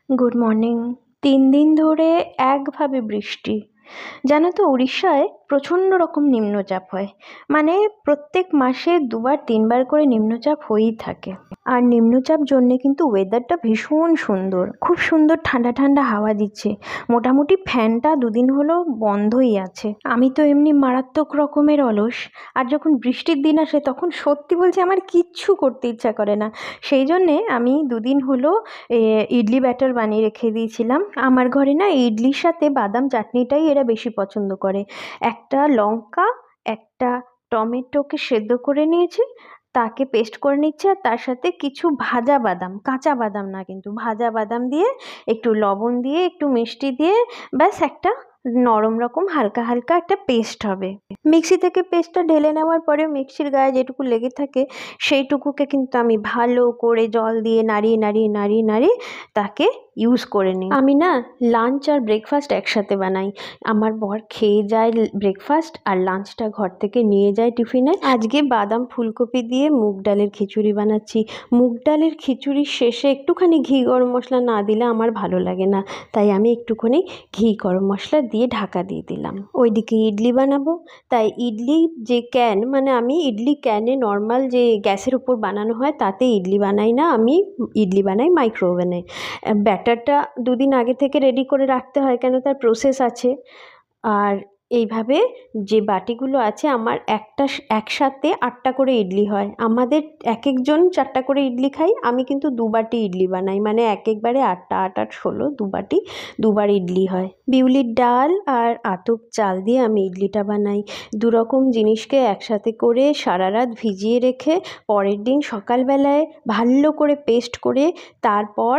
Good morning. 3 দিন ধরে একভাবে বৃষ্টি। জানো তো, উড়িষ্যায় প্রচণ্ড রকম নিম্নচাপ হয়। মানে প্রত্যেক মাসে 2-3 বার করে নিম্নচাপ হয়েই থাকে। আর নিম্নচাপ জন্যে কিন্তু ওয়েদারটা ভীষণ সুন্দর, খুব সুন্দর ঠান্ডা ঠান্ডা হাওয়া দিচ্ছে। মোটামুটি ফ্যানটা 2 দিন হলো বন্ধই আছে। আমি তো এমনি মারাত্মক রকমের অলস, আর যখন বৃষ্টির দিন আসে তখন সত্যি বলছি আমার কিচ্ছু করতে ইচ্ছা করে না। সেই জন্যে আমি 2 দিন হলো ইডলি ব্যাটার বানিয়ে রেখে দিয়েছিলাম। আমার ঘরে না ইডলির সাথে বাদাম চাটনিটাই এরা বেশি পছন্দ করে। একটা লঙ্কা, একটা টমেটোকে সেদ্ধ করে নিয়েছি, তাকে পেস্ট করে নিচ্ছে, আর তার সাথে কিছু ভাজা বাদাম, কাঁচা বাদাম না কিন্তু ভাজা বাদাম দিয়ে, একটু লবণ দিয়ে, একটু মিষ্টি দিয়ে, ব্যাস একটা নরম রকম হালকা হালকা একটা পেস্ট হবে। মিক্সি থেকে পেস্টটা ঢেলে নেওয়ার পরে মিক্সির গায়ে যেটুকু লেগে থাকে সেইটুকুকে কিন্তু আমি ভালো করে জল দিয়ে নাড়িয়ে নাড়িয়ে নাড়িয়ে নাড়িয়ে তাকে ইউজ করে নিই। আমি না লাঞ্চ আর ব্রেকফাস্ট একসাথে বানাই। আমার বর খেয়ে যায় ব্রেকফাস্ট, আর লাঞ্চটা ঘর থেকে নিয়ে যায় টিফিনে। আজকে বাদাম ফুলকপি দিয়ে মুগ ডালের খিচুড়ি বানাচ্ছি। মুগ ডালের খিচুড়ির শেষে একটুখানি ঘি গরম মশলা না দিলে আমার ভালো লাগে না, তাই আমি একটুখানি ঘি গরম মশলা দিয়ে ঢাকা দিয়ে দিলাম। ওইদিকে ইডলি বানাবো, তাই ইডলি যে ক্যান, মানে আমি ইডলি ক্যানে নর্মাল যে গ্যাসের উপর বানানো হয় তাতে ইডলি বানাই না, আমি ইডলি বানাই মাইক্রো ওভেনে। ব্যাটারটা 2 দিন আগে থেকে রেডি করে রাখতে হয়, কেন তার প্রসেস আছে। আর এইভাবে যে বাটিগুলো আছে আমার একসাথে 8টা করে ইডলি হয়। আমাদের এক একজন 4টা করে ইডলি খাই, আমি কিন্তু 2 বাটি ইডলি বানাই, মানে একবারে 8টা 8 16 2 বাটি, 2বার ইডলি হয়। বিউলির ডাল আর আতপ চাল দিয়ে আমি ইডলিটা বানাই। 2 রকম জিনিসকে একসাথে করে সারা রাত ভিজিয়ে রেখে পরের দিন সকালবেলায় ভালো করে পেস্ট করে তারপর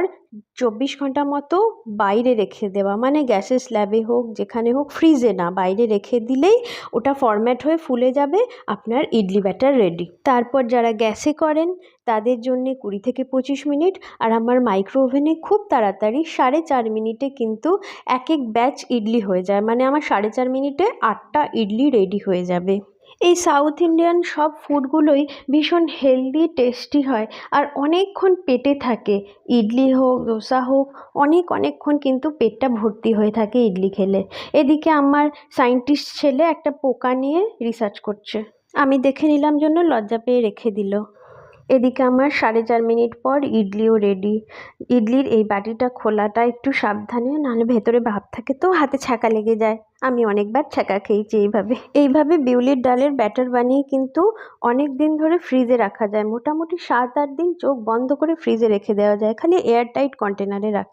24 ঘন্টা মতো বাইরে রেখে দেওয়া, মানে গ্যাসের স্ল্যাবে হোক যেখানে হোক, ফ্রিজে না, বাইরে রেখে দিলেই ওটা ফরম্যাট হয়ে ফুলে যাবে, আপনার ইডলি ব্যাটার রেডি। তারপর যারা গ্যাসে করেন তাদের জন্যে 20 থেকে 25 মিনিট, আর আমার মাইক্রো ওভেনে খুব তাড়াতাড়ি 4.5 মিনিটে কিন্তু এক ব্যাচ ইডলি হয়ে যায়, মানে আমার 4.5 মিনিটে 8টা ইডলি রেডি হয়ে যাবে। এই সাউথ ইন্ডিয়ান সব ফুডগুলোই ভীষণ হেলদি, টেস্টি হয়, আর অনেকক্ষণ পেটে থাকে। ইডলি হোক, ধোসা হোক, অনেকক্ষণ কিন্তু পেটটা ভর্তি হয়ে থাকে ইডলি খেলে। এদিকে আমার সায়েন্টিস্ট ছেলে একটা পোকা নিয়ে রিসার্চ করছে, আমি দেখে নিলাম জন্য লজ্জা পেয়ে রেখে দিল। এদিকে আমার 4.5 মিনিট পর ইডলিও রেডি। ইডলির এই বাটিটা খোলাটা একটু সাবধানে, নাহলে ভেতরে ভাপ থাকে তো হাতে ছ্যাঁকা লেগে যায়। আমি অনেকবার ছ্যাঁকা খেয়েছি এইভাবে বিউলির ডালের ব্যাটার বানিয়ে কিন্তু অনেক দিন ধরে ফ্রিজে রাখা যায়। মোটামুটি 7-8 দিন চোখ বন্ধ করে ফ্রিজে রেখে দেওয়া যায়, খালি এয়ারটাইট কন্টেনারে রাখতে